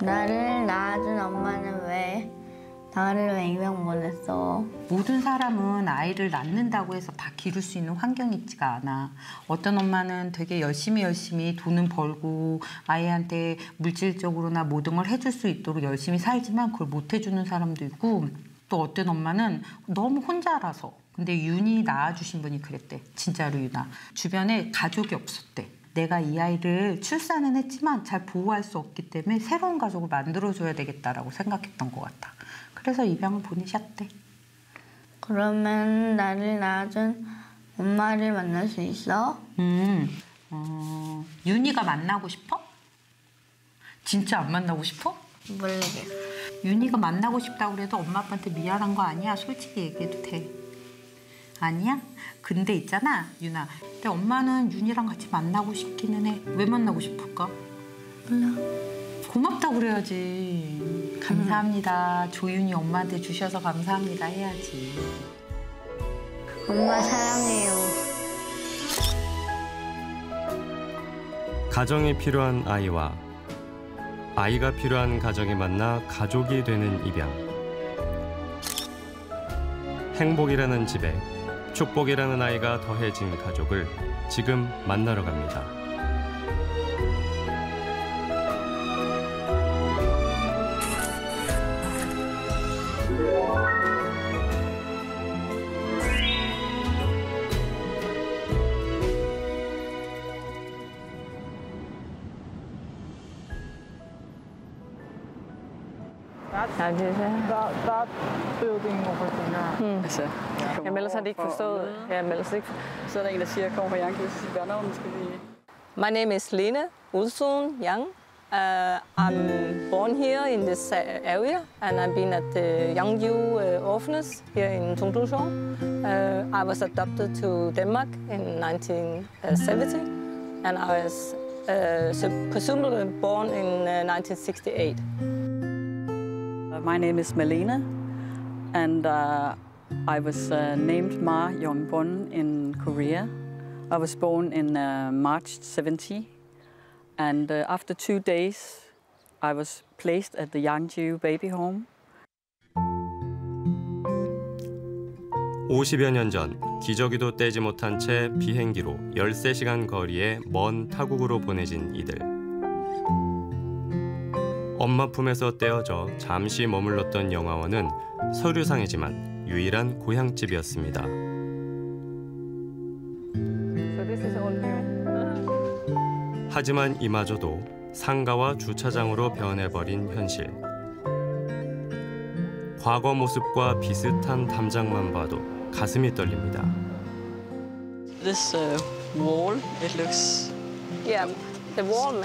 나를 낳아준 엄마는 왜 나를 왜 입양 보냈어? 모든 사람은 아이를 낳는다고 해서 다 기를 수 있는 환경이 있지가 않아. 어떤 엄마는 되게 열심히 돈은 벌고 아이한테 물질적으로나 모든 걸 해줄 수 있도록 열심히 살지만 그걸 못 해주는 사람도 있고, 또 어떤 엄마는 너무 혼자라서. 근데 윤이 낳아주신 분이 그랬대. 진짜로 윤아. 주변에 가족이 없었대. 내가 이 아이를 출산은 했지만 잘 보호할 수 없기 때문에 새로운 가족을 만들어줘야 되겠다라고 생각했던 것 같아. 그래서 입양을 보내셨대. 그러면 나를 낳아준 엄마를 만날 수 있어? 윤이가 만나고 싶어? 진짜 안 만나고 싶어? 모르겠어. 윤이가 만나고 싶다고 그래도 엄마 아빠한테 미안한 거 아니야? 솔직히 얘기해도 돼. 아니야? 근데 있잖아, 윤아. 근데 엄마는 윤이랑 같이 만나고 싶기는 해. 왜 만나고 싶을까? 몰라. 고맙다고 그래야지. 감사합니다. 조윤이 엄마한테 주셔서 감사합니다 해야지. 엄마 사랑해요. 가정이 필요한 아이와 아이가 필요한 가정이 만나 가족이 되는 입양. 행복이라는 집에 축복이라는 아이가 더해진 가족을 지금 만나러 갑니다. That building over there. Altså, jamen ellers har de ikke forstået. Jamen ellers ikke. Så er der en, der siger, kommer fra Yang, så siger børnavnet skal vi... My name is Lene Udsun Yang. I'm born here in this area, and I've been at the Yangju orphanage here in Tongdushong. I was adopted to Denmark in 1970, and I was presumably born in 1968. My name is Malene, and I was named Ma Yongbon in Korea. I was born in March 70, and after 2 days, I was placed at the Yangju baby home. 50여 년 전 기저귀도 떼지 못한 채 비행기로 13시간 거리의 먼 타국으로 보내진 이들. 엄마 품에서 떼어져 잠시 머물렀던 영화원은 서류상이지만 유일한 고향집이었습니다. 하지만 이마저도 상가와 주차장으로 변해버린 현실. 과거 모습과 비슷한 담장만 봐도 가슴이 떨립니다. This wall, it looks... Yeah, the wall.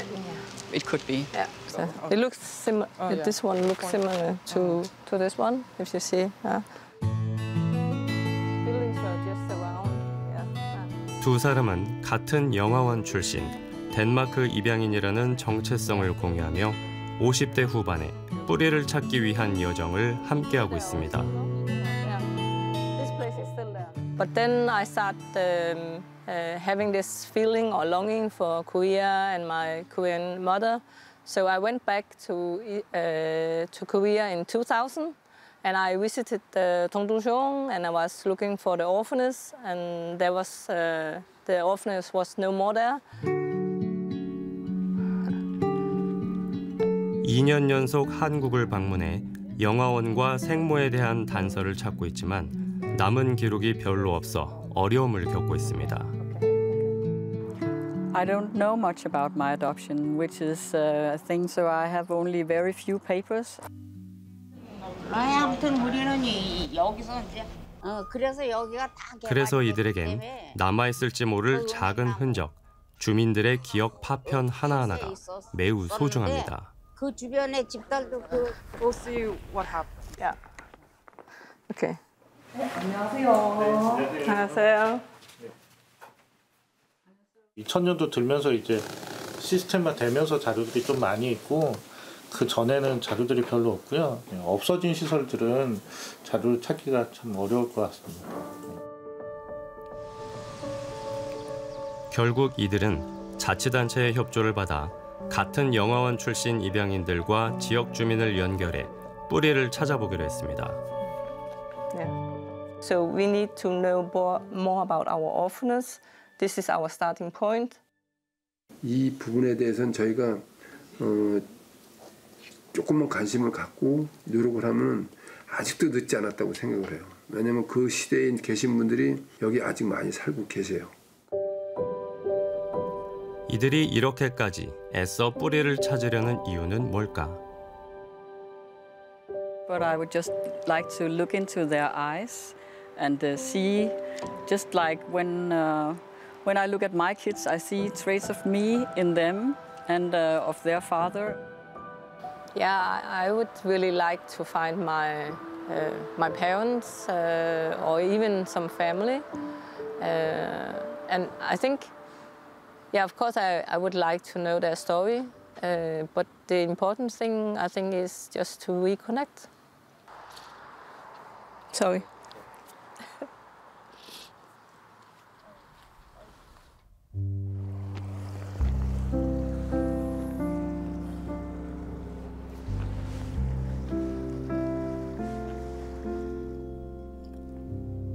It could be. Yeah, so it looks similar. yeah. This one looks similar to this one, if you see. Buildings were just around. Yeah. 두 사람은 같은 영화원 출신, 덴마크 입양인이라는 정체성을 공유하며 50대 후반에 뿌리를 찾기 위한 여정을 함께하고 있습니다. This place is still there. But then I started having this feeling or longing for Korea and my Korean mother. So I went back to Korea in 2000, and I visited Tongdushong, and I was looking for the orphanage, and there was the orphanage was no more there. 2년 연속 한국을 방문해 영화원과 생모에 대한 단서를 찾고 있지만 남은 기록이 별로 없어 어려움을 겪고 있습니다. I don't know much about my adoption, which is a thing, so I have only very few papers. 아무튼 우리는 여기서 이제 그래서 이들에겐 남아있을지 모를 작은 흔적, 주민들의 기억 파편 하나하나가 매우 소중합니다. 그 주변의 집들도 We'll see what happens. Yeah. Okay. 안녕하세요. 안녕하세요. 2000년도 들면서 이제 시스템화 되면서 자료들이 좀 많이 있고 그 전에는 자료들이 별로 없고요. 없어진 시설들은 자료를 찾기가 참 어려울 것 같습니다. 결국 이들은 자치단체의 협조를 받아 같은 영화원 출신 입양인들과 지역 주민을 연결해 뿌리를 찾아보기로 했습니다. Yeah. So we need to know more about our orphanage. This is our starting point. 이 부분에 대해서는 저희가 조금만 관심을 갖고 노력을 하면 아직도 늦지 않았다고 생각을 해요. 왜냐하면 그 시대에 계신 분들이 여기 아직 많이 살고 계세요. 이들이 이렇게까지 애써 뿌리를 찾으려는 이유는 뭘까? But I would just like to look into their eyes and see, just like when I look at my kids, I see traits of me in them and of their father. Yeah, I would really like to find my parents or even some family. And I think, yeah, of course, I would like to know their story. But the important thing, I think, is just to reconnect. Sorry.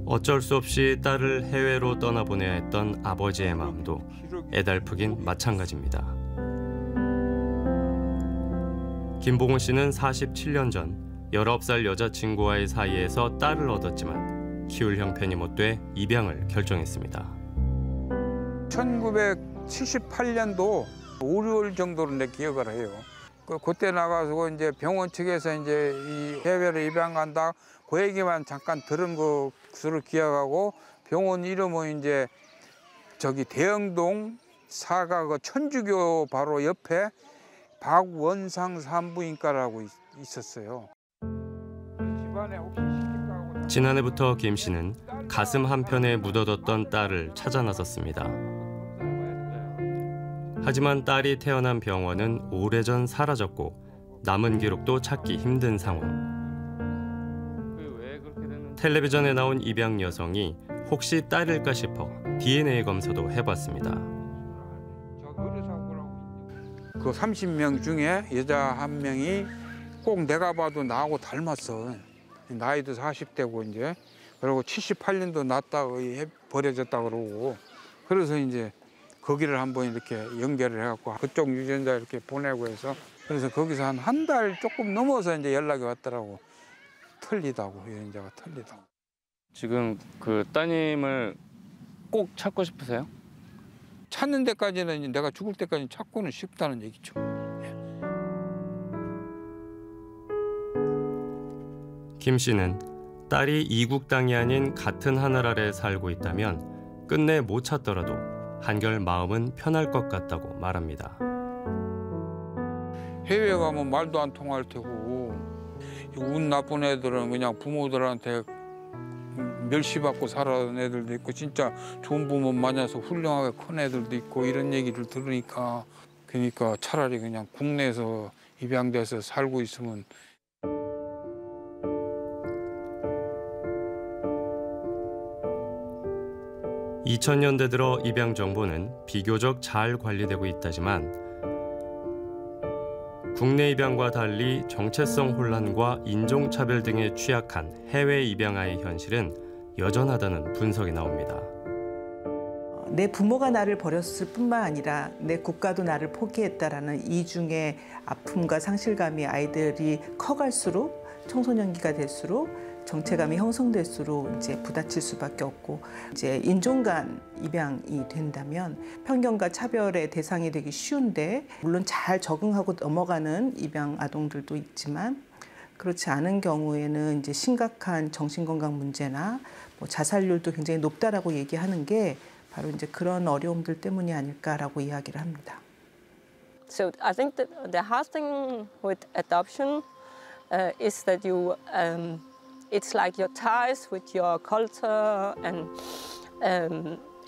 어쩔 수 없이 딸을 해외로 떠나보내야 했던 아버지의 마음도 애달프긴 마찬가지입니다. 김봉훈 씨는 47년 전 19살 여자친구와의 사이에서 딸을 얻었지만 키울 형편이 못돼 입양을 결정했습니다. 1978년도 5, 6월 정도로 내 기억을 해요. 그때 나가서 이제 병원 측에서 이제 이 해외로 입양 간다. 그 얘기만 잠깐 들은 것으로 기억하고 병원 이름은 이제 저기 대영동 사가 그 천주교 바로 옆에 박원상 산부인과라고 있었어요. 지난해부터 김 씨는 가슴 한편에 묻어뒀던 딸을 찾아 나섰습니다. 하지만 딸이 태어난 병원은 오래전 사라졌고 남은 기록도 찾기 힘든 상황. 텔레비전에 나온 입양 여성이 혹시 딸일까 싶어 DNA 검사도 해봤습니다. 그 30명 중에 여자 한 명이 꼭 내가 봐도 나하고 닮았어. 나이도 40대고 이제 그리고 78년도 낳았다고 버려졌다 그러고 그래서 이제 거기를 한번 이렇게 연결을 해갖고 그쪽 유전자 이렇게 보내고 해서 그래서 거기서 한 달 조금 넘어서 이제 연락이 왔더라고. 틀리다고 유전자가 틀리다고. 지금 그 따님을 꼭 찾고 싶으세요? 찾는 데까지는 내가 죽을 때까지 찾고는 싶다는 얘기죠. 김 씨는 딸이 이국 땅이 아닌 같은 하늘 아래 살고 있다면 끝내 못 찾더라도 한결 마음은 편할 것 같다고 말합니다. 해외 가면 말도 안 통할 테고 운 나쁜 애들은 그냥 부모들한테 멸시받고 살아온 애들도 있고 진짜 좋은 부모 만나서 훌륭하게 큰 애들도 있고 이런 얘기를 들으니까 그러니까 차라리 그냥 국내에서 입양돼서 살고 있으면 2000년대 들어 입양 정보는 비교적 잘 관리되고 있다지만 국내 입양과 달리 정체성 혼란과 인종차별 등에 취약한 해외 입양아의 현실은 여전하다는 분석이 나옵니다. 내 부모가 나를 버렸을 뿐만 아니라 내 국가도 나를 포기했다라는 이중의 아픔과 상실감이 아이들이 커갈수록 청소년기가 될수록 정체감이 형성될수록 이제 부딪힐 수밖에 없고 이제 인종 간 입양이 된다면 편견과 차별의 대상이 되기 쉬운데 물론 잘 적응하고 넘어가는 입양 아동들도 있지만 그렇지 않은 경우에는 이제 심각한 정신건강 문제나 뭐 자살률도 굉장히 높다라고 얘기하는 게 바로 이제 그런 어려움들 때문이 아닐까라고 이야기를 합니다. So I think that the hard thing with adoption is that it's like your ties with your culture and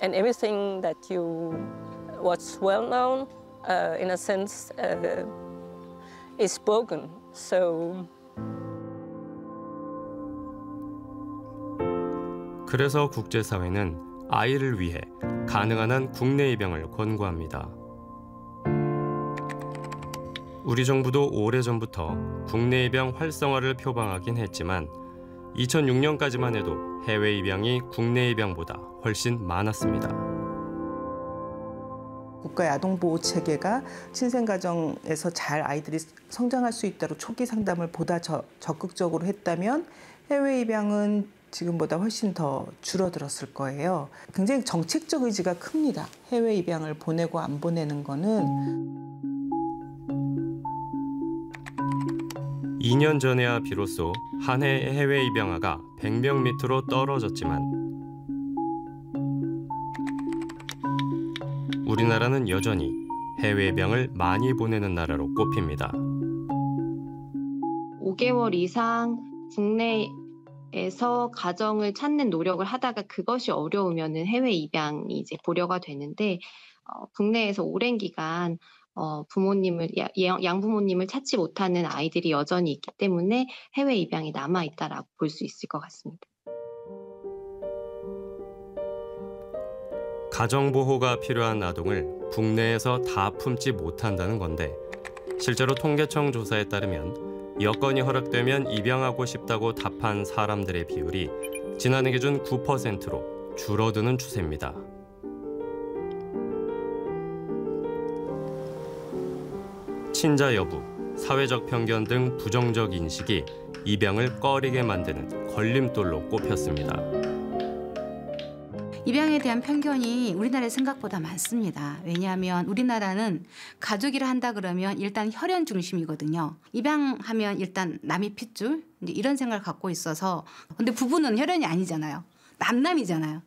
everything that what's well known in a sense is broken. So 그래서 국제사회는 아이를 위해 가능한 한 국내 입양을 권고합니다. 우리 정부도 오래전부터 국내 입양 활성화를 표방하긴 했지만 2006년까지만 해도 해외 입양이 국내 입양보다 훨씬 많았습니다. 국가 아동보호 체계가 신생가정에서 잘 아이들이 성장할 수 있도록 초기 상담을 보다 적극적으로 했다면 해외 입양은 지금보다 훨씬 더 줄어들었을 거예요. 굉장히 정책적 의지가 큽니다. 해외 입양을 보내고 안 보내는 거는. 2년 전에야 비로소 한 해 해외 입양아가 100명 밑으로 떨어졌지만 우리나라는 여전히 해외 입양을 많이 보내는 나라로 꼽힙니다. 5개월 이상 국내에서 가정을 찾는 노력을 하다가 그것이 어려우면은 해외 입양이 이제 고려가 되는데 국내에서 오랜 기간 양부모님을 찾지 못하는 아이들이 여전히 있기 때문에 해외 입양이 남아 있다라고 볼 수 있을 것 같습니다. 가정보호가 필요한 아동을 국내에서 다 품지 못한다는 건데 실제로 통계청 조사에 따르면 여건이 허락되면 입양하고 싶다고 답한 사람들의 비율이 지난해 기준 9%로 줄어드는 추세입니다. 친자 여부, 사회적 편견 등 부정적 인식이 입양을 꺼리게 만드는 걸림돌로 꼽혔습니다. 입양에 대한 편견이 우리나라에 생각보다 많습니다. 왜냐하면 우리나라는 가족이라 한다 그러면 일단 혈연 중심이거든요. 입양하면 일단 남이 핏줄 이런 생각을 갖고 있어서 근데 부부는 혈연이 아니잖아요. 남남이잖아요.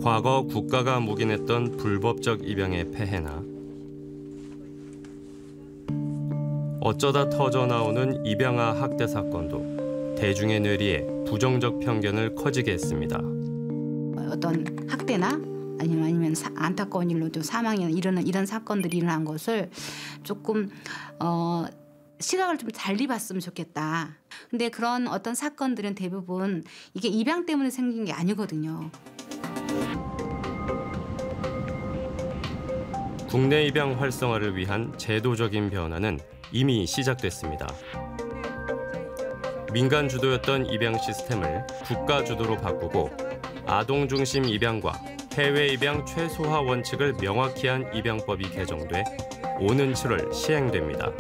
과거 국가가 묵인했던 불법적 입양의 폐해나 어쩌다 터져나오는 입양아 학대 사건도 대중의 뇌리에 부정적 편견을 커지게 했습니다. 어떤 학대나 아니면 안타까운 일로도 사망이나 이런 사건들이 일어난 것을 조금 시각을 좀 달리 봤으면 좋겠다. 근데 그런 어떤 사건들은 대부분 이게 입양 때문에 생긴 게 아니거든요. 국내 입양 활성화를 위한 제도적인 변화는 이미 시작됐습니다. 민간 주도였던 입양 시스템을 국가 주도로 바꾸고 아동 중심 입양과 해외 입양 최소화 원칙을 명확히 한 입양법이 개정돼 오는 7월 시행됩니다.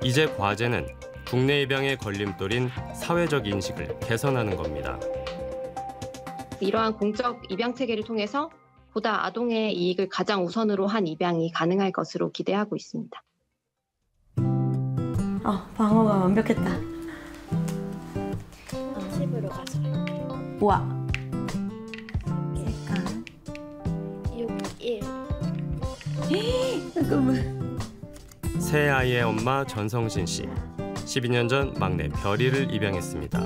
이제 과제는 국내 입양의 걸림돌인 사회적 인식을 개선하는 겁니다. 이러한 공적 입양 체계를 통해서 보다 아동의 이익을 가장 우선으로 한 입양이 가능할 것으로 기대하고 있습니다. 방어가 완벽했다. 집으로 가서. 우와. 색깔 6, 1. 잠깐만. 새 아이의 엄마 전성신 씨. 12년 전 막내 별이를 입양했습니다.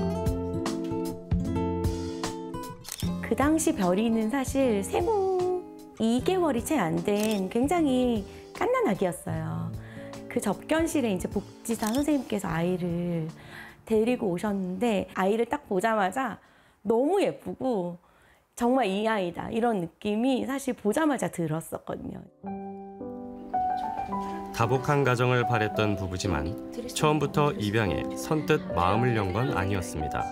그 당시 별이는 사실 생후 2개월이 채 안 된 굉장히 갓난 아기였어요. 그 접견실에 이제 복지사 선생님께서 아이를 데리고 오셨는데 아이를 딱 보자마자 너무 예쁘고 정말 이 아이다 이런 느낌이 사실 보자마자 들었었거든요. 다복한 가정을 바랬던 부부지만 처음부터 입양에 선뜻 마음을 연 건 아니었습니다.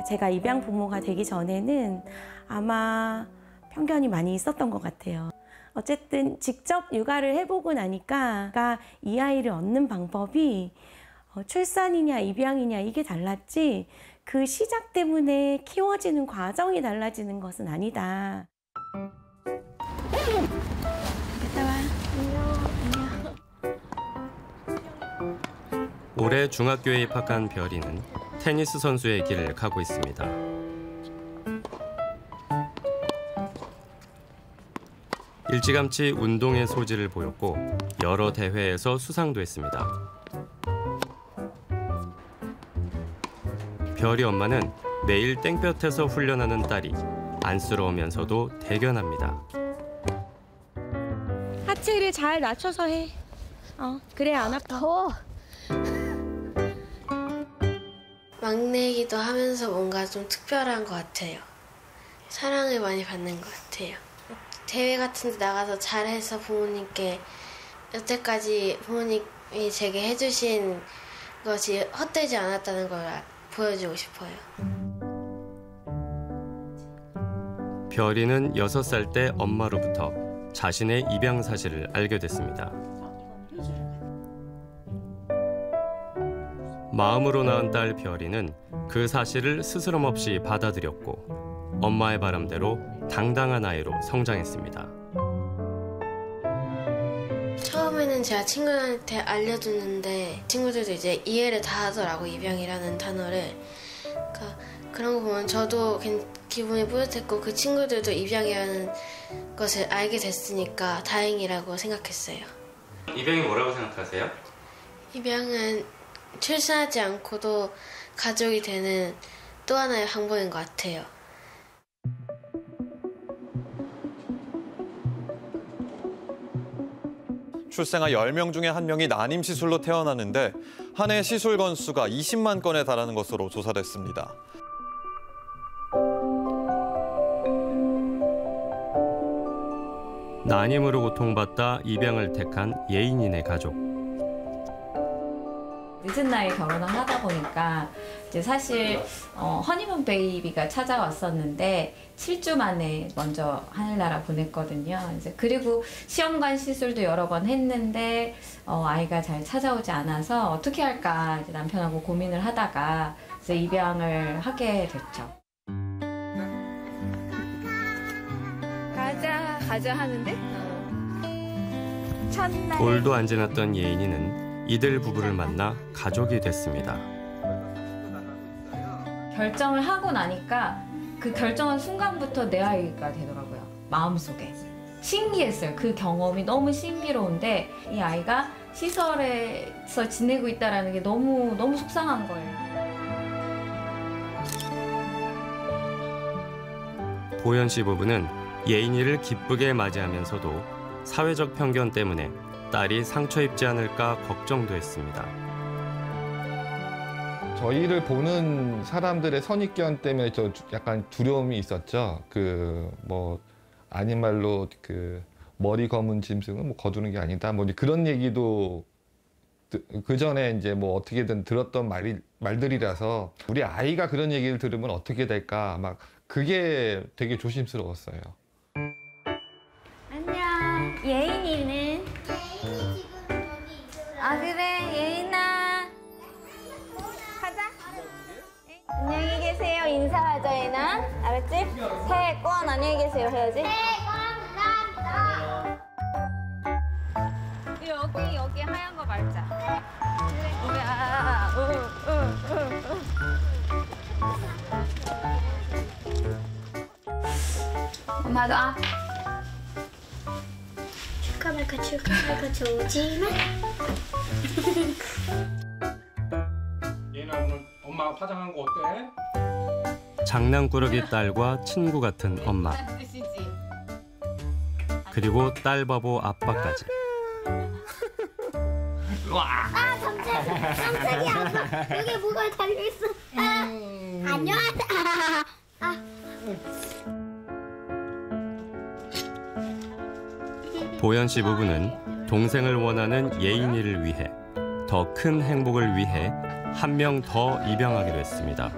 제가 입양 부모가 되기 전에는 아마 편견이 많이 있었던 것 같아요. 어쨌든 직접 육아를 해보고 나니까 이 아이를 얻는 방법이 출산이냐 입양이냐 이게 달랐지 그 시작 때문에 키워지는 과정이 달라지는 것은 아니다. 갔다 와. 안녕. 올해 중학교에 입학한 별이는 테니스 선수의 길을 가고 있습니다. 일찌감치 운동의 소질을 보였고 여러 대회에서 수상도 했습니다. 별이 엄마는 매일 땡볕에서 훈련하는 딸이 안쓰러우면서도 대견합니다. 하체를 잘 낮춰서 해. 그래 안 아파. 더워. 막내이기도 하면서 뭔가 좀 특별한 것 같아요. 사랑을 많이 받는 것 같아요. 대회 같은 데 나가서 잘해서 부모님께 여태까지 부모님이 제게 해주신 것이 헛되지 않았다는 걸 보여주고 싶어요. 별이는 6살 때 엄마로부터 자신의 입양 사실을 알게 됐습니다. 마음으로 낳은 딸 별이는 그 사실을 스스럼 없이 받아들였고 엄마의 바람대로 당당한 아이로 성장했습니다. 처음에는 제가 친구들한테 알려줬는데 친구들도 이제 이해를 다 하더라고, 입양이라는 단어를. 그러니까 그런 거 보면 저도 기분이 뿌듯했고 그 친구들도 입양이라는 것을 알게 됐으니까 다행이라고 생각했어요. 입양이 뭐라고 생각하세요? 입양은 출산하지 않고도 가족이 되는 또 하나의 방법인 것 같아요. 출생아 10명 중에 1명이 난임 시술로 태어나는데 한 해 시술 건수가 20만 건에 달하는 것으로 조사됐습니다. 난임으로 고통받다 입양을 택한 예인이네 가족. 늦은 나이에 결혼을 하다 보니까 이제 사실 허니문 베이비가 찾아왔었는데 7주 만에 먼저 하늘나라 보냈거든요. 이제 그리고 시험관 시술도 여러 번 했는데 아이가 잘 찾아오지 않아서 어떻게 할까 이제 남편하고 고민을 하다가 이제 입양을 하게 됐죠. 가자 하는데 첫날 돌도 안 지났던 예인이는 이들 부부를 만나 가족이 됐습니다. 결정을 하고 나니까 그 결정한 순간부터 내 아이가 되더라고요. 마음속에. 신기했어요. 그 경험이 너무 신비로운데 이 아이가 시설에서 지내고 있다는 게 너무 속상한 거예요. 보현 씨 부부는 예인이를 기쁘게 맞이하면서도 사회적 편견 때문에 딸이 상처 입지 않을까 걱정도 했습니다. 저희를 보는 사람들의 선입견 때문에 저 약간 두려움이 있었죠. 아닌 말로 머리 검은 짐승은 거두는 게 아니다. 그런 얘기도 그 전에 이제 어떻게든 들었던 말들이라서 우리 아이가 그런 얘기를 들으면 어떻게 될까 막 그게 되게 조심스러웠어요. 안녕. 예인이는? 아 그래 예인아. 가자. 안녕히 계세요 인사하자 예인아. 알았지? 새해 꼭 안녕히 계세요 해야지. 여기 하얀 거 밟자. 그래. 엄마도 축하할까 좋지만 얘나 오늘 엄마 화장한 거 어때? 장난꾸러기 딸과 친구 같은 엄마. 그리고 딸 바보 아빠까지. 아 깜짝이야 엄마 여기 뭐가 달려있어. 안녕하세요. 보현 씨 부부는 동생을 원하는 예인이를 위해 더 큰 행복을 위해 한 명 더 입양하기로 했습니다.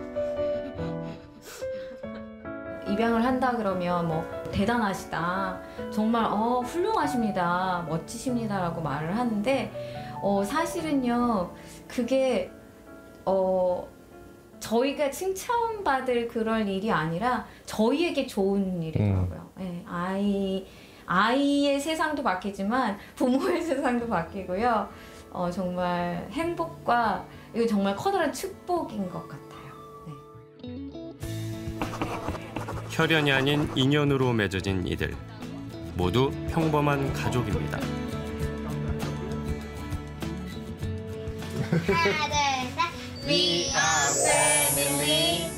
입양을 한다 그러면 대단하시다, 정말 훌륭하십니다, 멋지십니다라고 말을 하는데 사실은요 그게 저희가 칭찬받을 그럴 일이 아니라 저희에게 좋은 일이더라고요. 네, 아이의 세상도 바뀌지만 부모의 세상도 바뀌고요. 정말 행복과 이거 정말 커다란 축복인 것 같아요. 혈연이 아닌 인연으로 맺어진 이들 모두 평범한 가족입니다. 하나 둘 셋. We are family.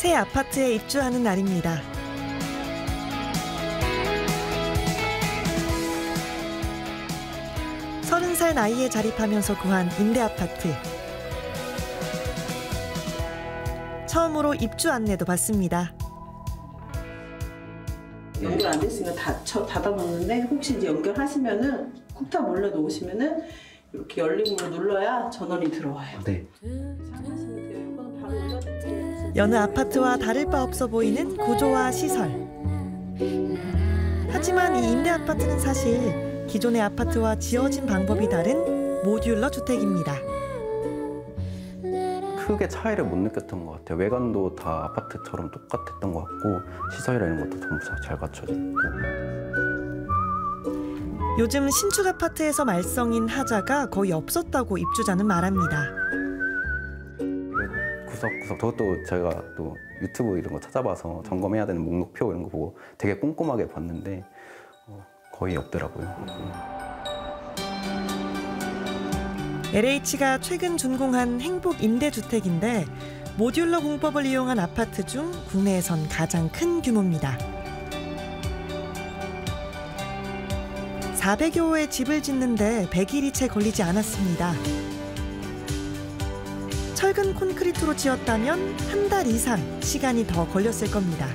새 아파트에 입주하는 날입니다. 30살 나이에 자립하면서 구한 임대아파트. 처음으로 입주 안내도 받습니다. 연결 안 됐으니까 닫아놓는데 혹시 이제 연결하시면은 쿡탑 올려놓으시면은 이렇게 열린 문을 눌러야 전원이 들어와요. 네. 여느 아파트와 다를 바 없어 보이는 구조와 시설. 하지만 이 임대 아파트는 사실 기존의 아파트와 지어진 방법이 다른 모듈러 주택입니다. 크게 차이를 못 느꼈던 것 같아요. 외관도 다 아파트처럼 똑같았던 것 같고 시설이라는 것도 전부 잘 갖춰져 있고. 요즘 신축 아파트에서 말썽인 하자가 거의 없었다고 입주자는 말합니다. 구석구석 저것도 제가 또 유튜브 이런 거 찾아봐서 점검해야 되는 목록표 이런 거 보고 되게 꼼꼼하게 봤는데 거의 없더라고요. LH가 최근 준공한 행복 임대주택인데 모듈러 공법을 이용한 아파트 중 국내에선 가장 큰 규모입니다. 400여 호의 집을 짓는데 100일이 채 걸리지 않았습니다. 철근 콘크리트로 지었다면 한 달 이상 시간이 더 걸렸을 겁니다.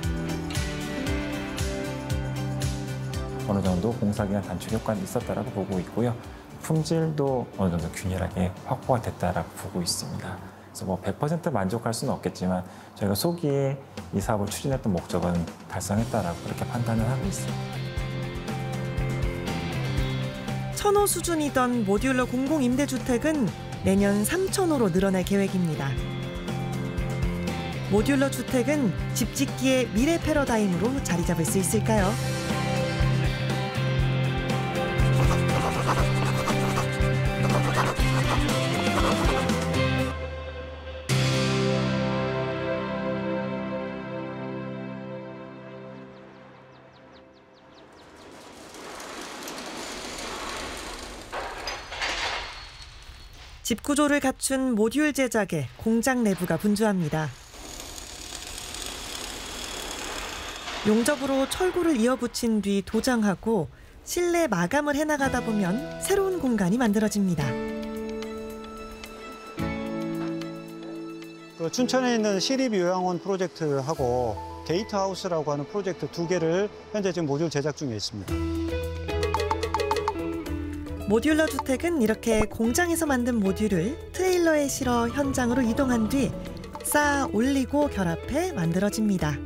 어느 정도 공사기간 단축 효과는 있었다라고 보고 있고요. 품질도 어느 정도 균일하게 확보가 됐다라고 보고 있습니다. 그래서 뭐 100% 만족할 수는 없겠지만 저희가 소기에 이 사업을 추진했던 목적은 달성했다라고 그렇게 판단을 하고 있습니다. 1000호 수준이던 모듈러 공공임대주택은 내년 3000호로 늘어날 계획입니다. 모듈러 주택은 집 짓기의 미래 패러다임으로 자리 잡을 수 있을까요? 집 구조를 갖춘 모듈 제작에 공장 내부가 분주합니다. 용접으로 철구를 이어붙인 뒤 도장하고 실내 마감을 해나가다 보면 새로운 공간이 만들어집니다. 춘천에 있는 시립요양원 프로젝트하고 게이트하우스라고 하는 프로젝트 2개를 현재 지금 모듈 제작 중에 있습니다. 모듈러 주택은 이렇게 공장에서 만든 모듈을 트레일러에 실어 현장으로 이동한 뒤 쌓아 올리고 결합해 만들어집니다.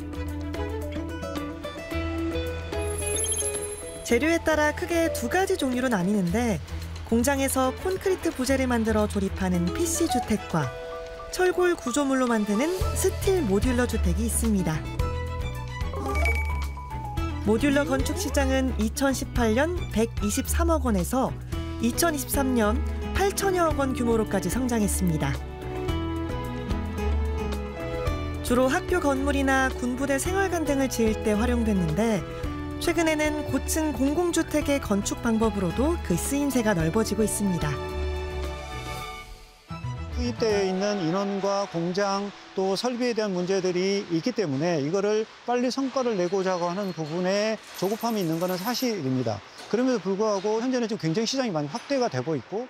재료에 따라 크게 2가지 종류로 나뉘는데 공장에서 콘크리트 부재를 만들어 조립하는 PC 주택과 철골 구조물로 만드는 스틸 모듈러 주택이 있습니다. 모듈러 건축 시장은 2018년 123억 원에서 2023년 8천여억 원 규모로까지 성장했습니다. 주로 학교 건물이나 군부대 생활관 등을 지을 때 활용됐는데 최근에는 고층 공공주택의 건축 방법으로도 그 쓰임새가 넓어지고 있습니다. 투입되어 있는 인원과 공장 또 설비에 대한 문제들이 있기 때문에 이거를 빨리 성과를 내고자 하는 부분에 조급함이 있는 것은 사실입니다. 그럼에도 불구하고 현재는 지금 굉장히 시장이 많이 확대가 되고 있고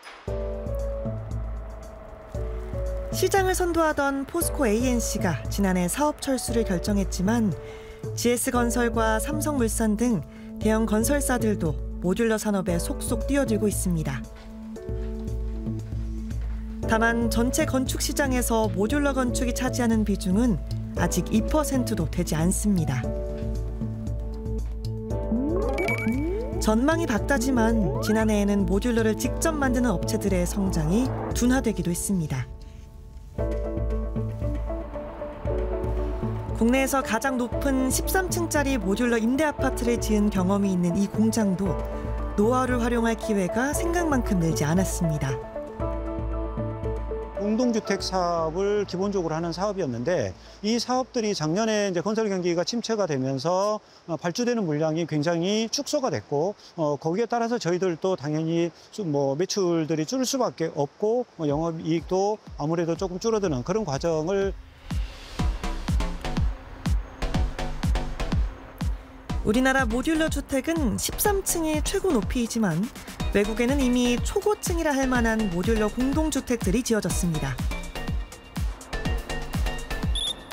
시장을 선도하던 포스코 ANC가 지난해 사업 철수를 결정했지만 GS건설과 삼성물산 등 대형 건설사들도 모듈러 산업에 속속 뛰어들고 있습니다. 다만 전체 건축 시장에서 모듈러 건축이 차지하는 비중은 아직 2%도 되지 않습니다. 전망이 밝다지만 지난해에는 모듈러를 직접 만드는 업체들의 성장이 둔화되기도 했습니다. 국내에서 가장 높은 13층짜리 모듈러 임대 아파트를 지은 경험이 있는 이 공장도 노하우를 활용할 기회가 생각만큼 늘지 않았습니다. 공동주택 사업을 기본적으로 하는 사업이었는데 이 사업들이 작년에 이제 건설 경기가 침체가 되면서 발주되는 물량이 굉장히 축소가 됐고 거기에 따라서 저희들도 당연히 매출들이 줄을 수밖에 없고 영업이익도 아무래도 조금 줄어드는 그런 과정을 우리나라 모듈러 주택은 13층이 최고 높이이지만 외국에는 이미 초고층이라 할 만한 모듈러 공동주택들이 지어졌습니다.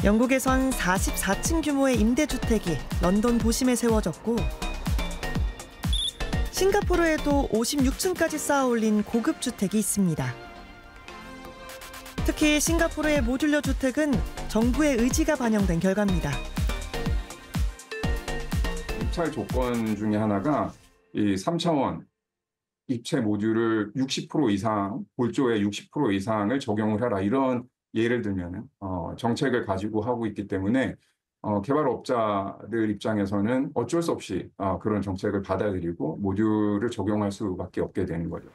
영국에선 44층 규모의 임대주택이 런던 도심에 세워졌고 싱가포르에도 56층까지 쌓아 올린 고급 주택이 있습니다. 특히 싱가포르의 모듈러 주택은 정부의 의지가 반영된 결과입니다. 입찰 조건 중에 하나가 이 3차원 입체 모듈을 60% 이상, 골조의 60% 이상을 적용을 해라. 이런 예를 들면 정책을 가지고 하고 있기 때문에 개발업자들 입장에서는 어쩔 수 없이 그런 정책을 받아들이고 모듈을 적용할 수밖에 없게 되는 거죠.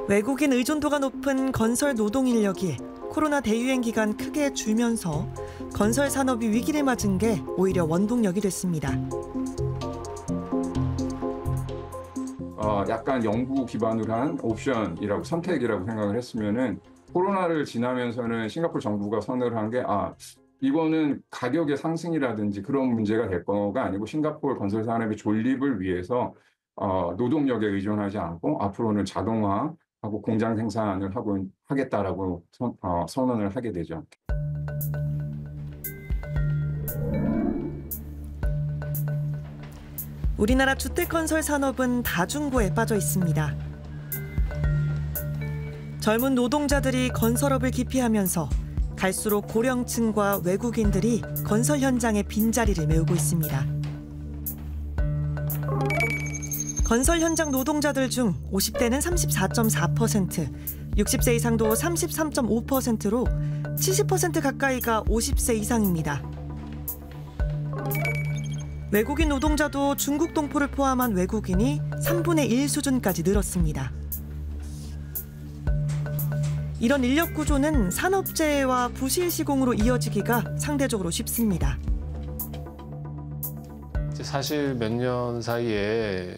외국인 의존도가 높은 건설 노동 인력이 코로나 대유행 기간 크게 줄면서 건설 산업이 위기를 맞은 게 오히려 원동력이 됐습니다. 약간 연구 기반으로 한 옵션이라고 선택이라고 생각을 했으면은 코로나를 지나면서는 싱가포르 정부가 선을 한 게 이거는 가격의 상승이라든지 그런 문제가 될 거가 아니고 싱가포르 건설 산업의 존립을 위해서 노동력에 의존하지 않고 앞으로는 자동화하고 공장 생산을 하겠다라고 선언을 하게 되죠. 우리나라 주택건설 산업은 다중고에 빠져 있습니다. 젊은 노동자들이 건설업을 기피하면서 갈수록 고령층과 외국인들이 건설 현장의 빈자리를 메우고 있습니다. 건설 현장 노동자들 중 50대는 34.4%, 60세 이상도 33.5%로 70% 가까이가 50세 이상입니다. 외국인 노동자도 중국 동포를 포함한 외국인이 3분의 1 수준까지 늘었습니다. 이런 인력 구조는 산업재해와 부실 시공으로 이어지기가 상대적으로 쉽습니다. 사실 몇 년 사이에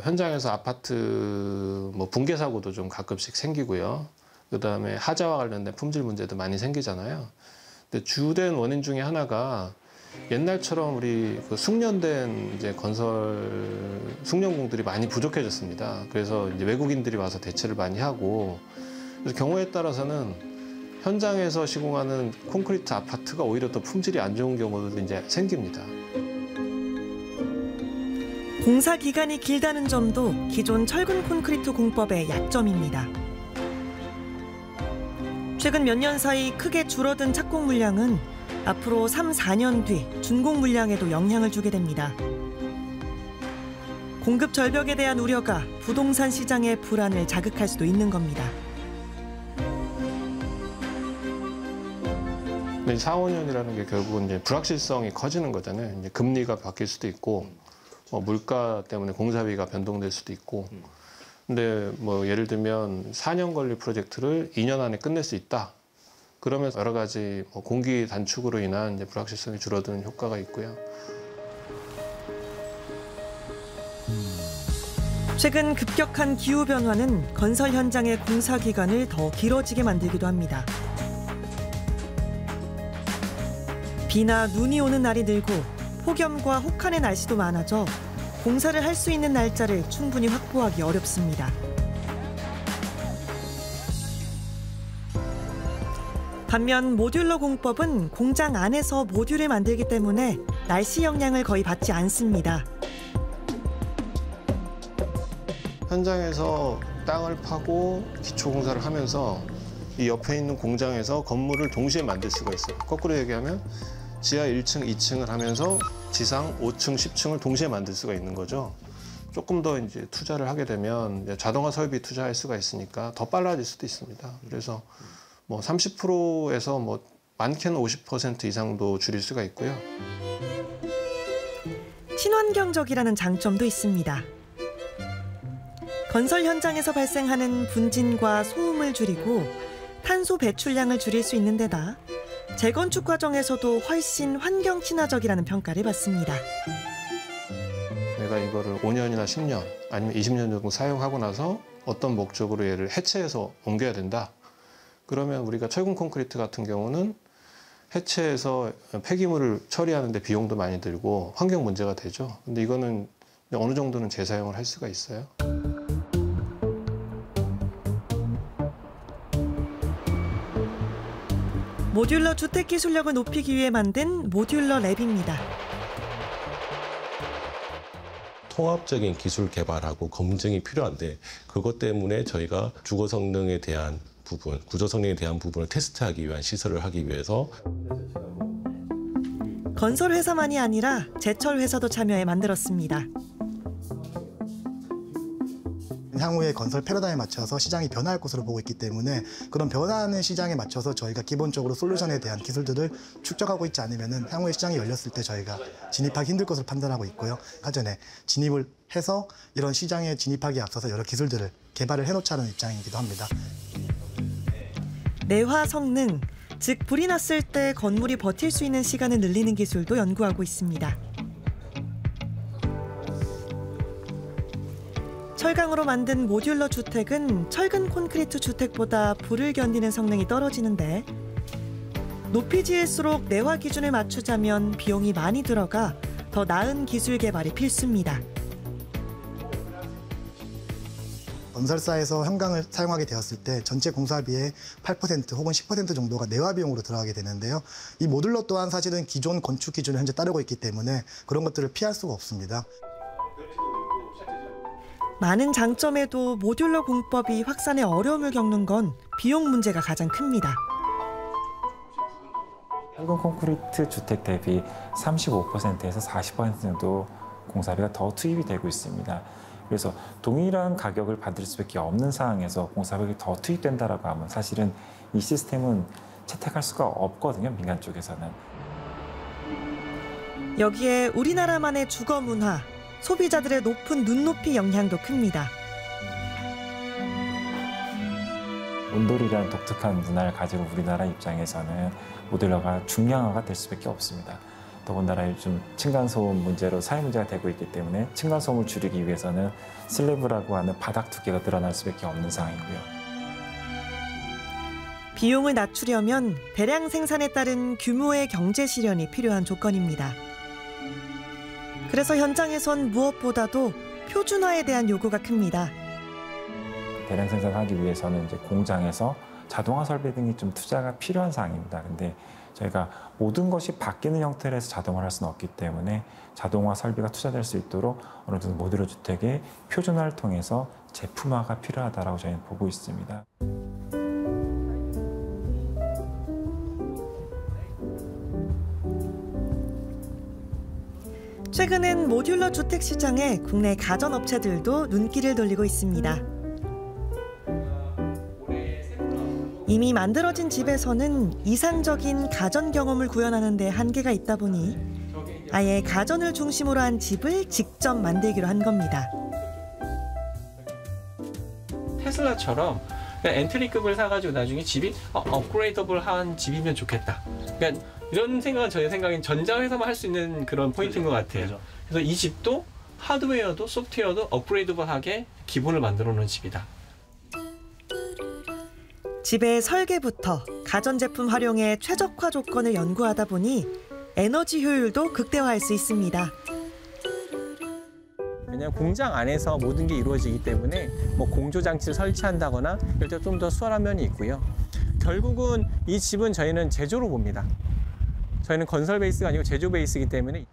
현장에서 아파트 붕괴 사고도 좀 가끔씩 생기고요. 그다음에 하자와 관련된 품질 문제도 많이 생기잖아요. 근데 주된 원인 중에 하나가 옛날처럼 우리 숙련된 이제 건설 숙련공들이 많이 부족해졌습니다. 그래서 이제 외국인들이 와서 대체를 많이 하고, 그래서 경우에 따라서는 현장에서 시공하는 콘크리트 아파트가 오히려 더 품질이 안 좋은 경우도 이제 생깁니다. 공사 기간이 길다는 점도 기존 철근 콘크리트 공법의 약점입니다. 최근 몇 년 사이 크게 줄어든 착공 물량은 앞으로 3, 4년 뒤 준공 물량에도 영향을 주게 됩니다. 공급 절벽에 대한 우려가 부동산 시장의 불안을 자극할 수도 있는 겁니다. 4, 5년이라는 게 결국은 이제 불확실성이 커지는 거잖아요. 이제 금리가 바뀔 수도 있고, 물가 때문에 공사비가 변동될 수도 있고. 근데 예를 들면 4년 걸릴 프로젝트를 2년 안에 끝낼 수 있다. 그러면 여러 가지 공기 단축으로 인한 이제 불확실성이 줄어드는 효과가 있고요. 최근 급격한 기후 변화는 건설 현장의 공사 기간을 더 길어지게 만들기도 합니다. 비나 눈이 오는 날이 늘고 폭염과 혹한의 날씨도 많아져 공사를 할 수 있는 날짜를 충분히 확보하기 어렵습니다. 반면 모듈러 공법은 공장 안에서 모듈을 만들기 때문에 날씨 영향을 거의 받지 않습니다. 현장에서 땅을 파고 기초공사를 하면서 이 옆에 있는 공장에서 건물을 동시에 만들 수가 있어요. 거꾸로 얘기하면 지하 1층, 2층을 하면서 지상 5층, 10층을 동시에 만들 수가 있는 거죠. 조금 더 이제 투자를 하게 되면 이제 자동화 설비 투자할 수가 있으니까 더 빨라질 수도 있습니다. 그래서 30%에서 많게는 50% 이상도 줄일 수가 있고요. 친환경적이라는 장점도 있습니다. 건설 현장에서 발생하는 분진과 소음을 줄이고 탄소 배출량을 줄일 수 있는 데다 재건축 과정에서도 훨씬 환경 친화적이라는 평가를 받습니다. 내가 이거를 5년이나 10년 아니면 20년 정도 사용하고 나서 어떤 목적으로 얘를 해체해서 옮겨야 된다. 그러면 우리가 철근 콘크리트 같은 경우는 해체해서 폐기물을 처리하는 데 비용도 많이 들고 환경 문제가 되죠. 근데 이거는 어느 정도는 재사용을 할 수가 있어요. 모듈러 주택 기술력을 높이기 위해 만든 모듈러 랩입니다. 통합적인 기술 개발하고 검증이 필요한데 그것 때문에 저희가 주거 성능에 대한 부분, 구조 성능에 대한 부분을 테스트하기 위한 시설을 하기 위해서 건설 회사만이 아니라 제철 회사도 참여해 만들었습니다. 향후의 건설 패러다임에 맞춰서 시장이 변화할 것으로 보고 있기 때문에 그런 변화하는 시장에 맞춰서 저희가 기본적으로 솔루션에 대한 기술들을 축적하고 있지 않으면 향후에 시장이 열렸을 때 저희가 진입하기 힘들 것으로 판단하고 있고요. 사전에 진입을 해서 이런 시장에 진입하기에 앞서서 여러 기술들을 개발을 해놓자는 입장이기도 합니다. 내화 성능, 즉 불이 났을 때 건물이 버틸 수 있는 시간을 늘리는 기술도 연구하고 있습니다. 철강으로 만든 모듈러 주택은 철근 콘크리트 주택보다 불을 견디는 성능이 떨어지는데 높이 지을수록 내화 기준을 맞추자면 비용이 많이 들어가 더 나은 기술 개발이 필수입니다. 건설사에서 현강을 사용하게 되었을 때 전체 공사비의 8% 혹은 10% 정도가 내화 비용으로 들어가게 되는데요. 이 모듈러 또한 사실은 기존 건축 기준을 현재 따르고 있기 때문에 그런 것들을 피할 수가 없습니다. 많은 장점에도 모듈러 공법이 확산에 어려움을 겪는 건 비용 문제가 가장 큽니다. 철근 콘크리트 주택 대비 35%에서 40% 정도 공사비가 더 투입이 되고 있습니다. 그래서 동일한 가격을 받을 수밖에 없는 상황에서 공사비가 더 투입된다라고 하면 사실은 이 시스템은 채택할 수가 없거든요, 민간 쪽에서는. 여기에 우리나라만의 주거 문화, 소비자들의 높은 눈높이 영향도 큽니다. 온돌이라는 독특한 문화를 가지고 우리나라 입장에서는 모듈러가 중량화가 될 수밖에 없습니다. 더군다나 요즘 층간소음 문제로 사회 문제가 되고 있기 때문에 층간소음을 줄이기 위해서는 슬래브라고 하는 바닥 두께가 늘어날 수밖에 없는 상황이고요. 비용을 낮추려면 대량 생산에 따른 규모의 경제 실현이 필요한 조건입니다. 그래서 현장에선 무엇보다도 표준화에 대한 요구가 큽니다. 대량 생산하기 위해서는 이제 공장에서 자동화 설비 등이 좀 투자가 필요한 사항입니다. 근데 저희가 모든 것이 바뀌는 형태로 해서 자동화를 할 수는 없기 때문에 자동화 설비가 투자될 수 있도록 어느 정도 모듈러 주택의 표준화를 통해서 제품화가 필요하다고 저희는 보고 있습니다. 최근엔 모듈러 주택 시장에 국내 가전업체들도 눈길을 돌리고 있습니다. 이미 만들어진 집에서는 이상적인 가전 경험을 구현하는 데 한계가 있다 보니 아예 가전을 중심으로 한 집을 직접 만들기로 한 겁니다. 테슬라처럼 엔트리급을 사가지고 나중에 집이 업그레이더블한 집이면 좋겠다. 그러니까 이런 생각은 저희 생각엔 전자회사만 할 수 있는 그런 포인트인 것 같아요. 그래서 이 집도 하드웨어도 소프트웨어도 업그레이더블하게 기본을 만들어 놓은 집이다. 집의 설계부터 가전제품 활용의 최적화 조건을 연구하다 보니 에너지 효율도 극대화할 수 있습니다. 왜냐하면 공장 안에서 모든 게 이루어지기 때문에 뭐 공조 장치를 설치한다거나 이럴 때 좀 더 수월한 면이 있고요. 결국은 이 집은 저희는 제조로 봅니다. 저희는 건설 베이스가 아니고 제조 베이스이기 때문에.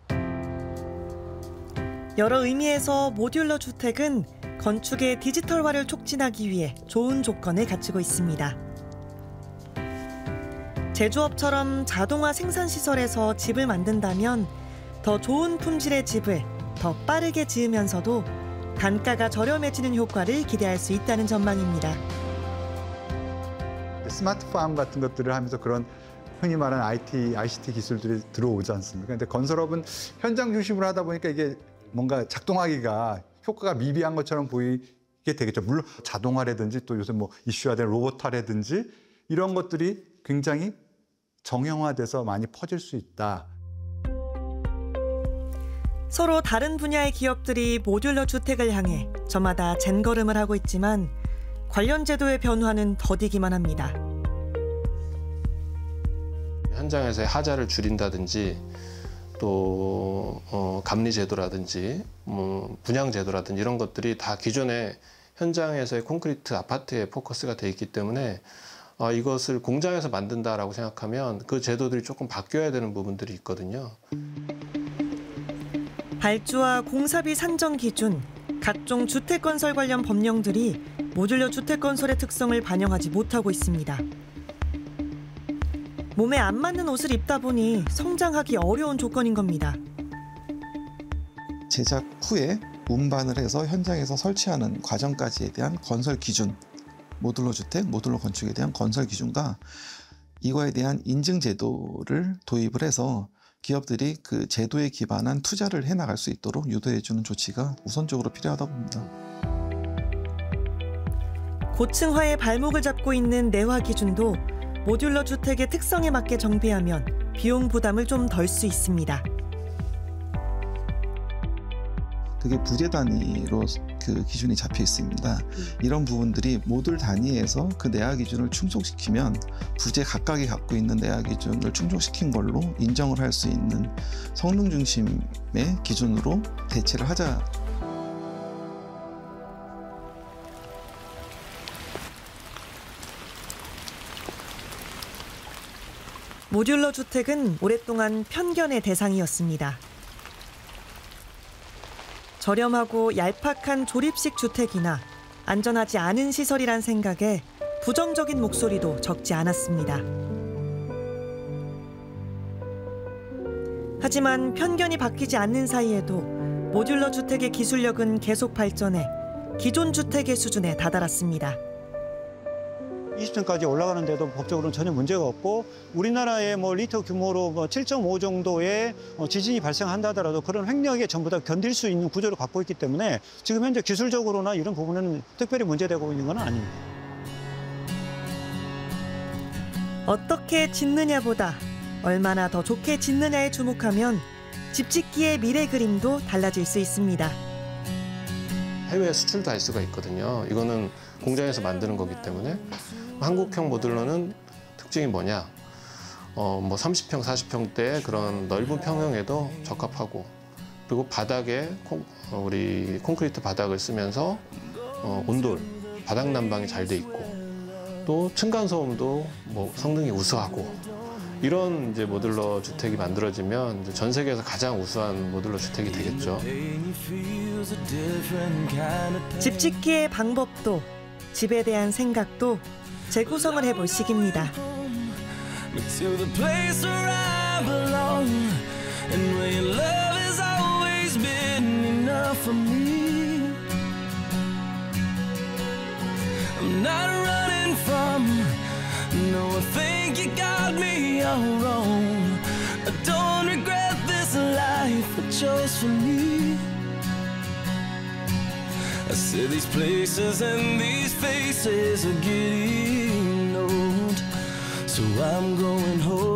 여러 의미에서 모듈러 주택은 건축의 디지털화를 촉진하기 위해 좋은 조건을 갖추고 있습니다. 제조업처럼 자동화 생산시설에서 집을 만든다면 더 좋은 품질의 집을 더 빠르게 지으면서도 단가가 저렴해지는 효과를 기대할 수 있다는 전망입니다. 스마트팜 같은 것들을 하면서 그런 흔히 말하는 ICT 기술들이 들어오지 않습니까? 근데 건설업은 현장 중심으로 하다 보니까 이게 뭔가 작동하기가 효과가 미비한 것처럼 보이게 되겠죠. 물론 자동화라든지 또 요새 뭐 이슈화된 로봇화라든지 이런 것들이 굉장히 정형화돼서 많이 퍼질 수 있다. 서로 다른 분야의 기업들이 모듈러 주택을 향해 저마다 젠걸음을 하고 있지만 관련 제도의 변화는 더디기만 합니다. 현장에서의 하자를 줄인다든지 또 감리 제도라든지 분양 제도라든지 이런 것들이 다 기존의 현장에서의 콘크리트 아파트에 포커스가 돼 있기 때문에 이것을 공장에서 만든다라고 생각하면 그 제도들이 조금 바뀌어야 되는 부분들이 있거든요. 발주와 공사비 산정 기준, 각종 주택건설 관련 법령들이 모듈러 주택건설의 특성을 반영하지 못하고 있습니다. 몸에 안 맞는 옷을 입다 보니 성장하기 어려운 조건인 겁니다. 제작 후에 운반을 해서 현장에서 설치하는 과정까지에 대한 건설 기준, 모듈러 주택, 모듈러 건축에 대한 건설 기준과 이거에 대한 인증 제도를 도입을 해서 기업들이 그 제도에 기반한 투자를 해나갈 수 있도록 유도해주는 조치가 우선적으로 필요하다고 봅니다. 고층화의 발목을 잡고 있는 내화 기준도 모듈러 주택의 특성에 맞게 정비하면 비용 부담을 좀 덜 수 있습니다. 그게 부재 단위로 그 기준이 잡혀 있습니다. 이런 부분들이 모듈 단위에서 그 내화 기준을 충족시키면 부재 각각이 갖고 있는 내화 기준을 충족시킨 걸로 인정을 할 수 있는 성능 중심의 기준으로 대체를 하자. 모듈러 주택은 오랫동안 편견의 대상이었습니다. 저렴하고 얄팍한 조립식 주택이나 안전하지 않은 시설이란 생각에 부정적인 목소리도 적지 않았습니다. 하지만 편견이 바뀌지 않는 사이에도 모듈러 주택의 기술력은 계속 발전해 기존 주택의 수준에 다다랐습니다. 20층까지 올라가는데도 법적으로는 전혀 문제가 없고 우리나라의 리터 규모로 7.5 정도의 지진이 발생한다 하더라도 그런 횡력에 전부 다 견딜 수 있는 구조를 갖고 있기 때문에 지금 현재 기술적으로나 이런 부분은 특별히 문제되고 있는 건 아닙니다. 어떻게 짓느냐보다 얼마나 더 좋게 짓느냐에 주목하면 집 짓기의 미래 그림도 달라질 수 있습니다. 해외 수출도 할 수가 있거든요. 이거는 공장에서 만드는 거기 때문에 한국형 모듈러는 특징이 뭐냐? 30평, 40평대 그런 넓은 평형에도 적합하고 그리고 바닥에 우리 콘크리트 바닥을 쓰면서 온돌, 바닥 난방이 잘 돼 있고 또 층간 소음도 성능이 우수하고 이런 이제 모듈러 주택이 만들어지면 이제 전 세계에서 가장 우수한 모듈러 주택이 되겠죠. 집 짓기의 방법도 집에 대한 생각도 재구성을 해볼 시기입니다. No, I think you got me all wrong. I don't regret this life I chose for me. I see these places and these faces are getting old, so I'm going home.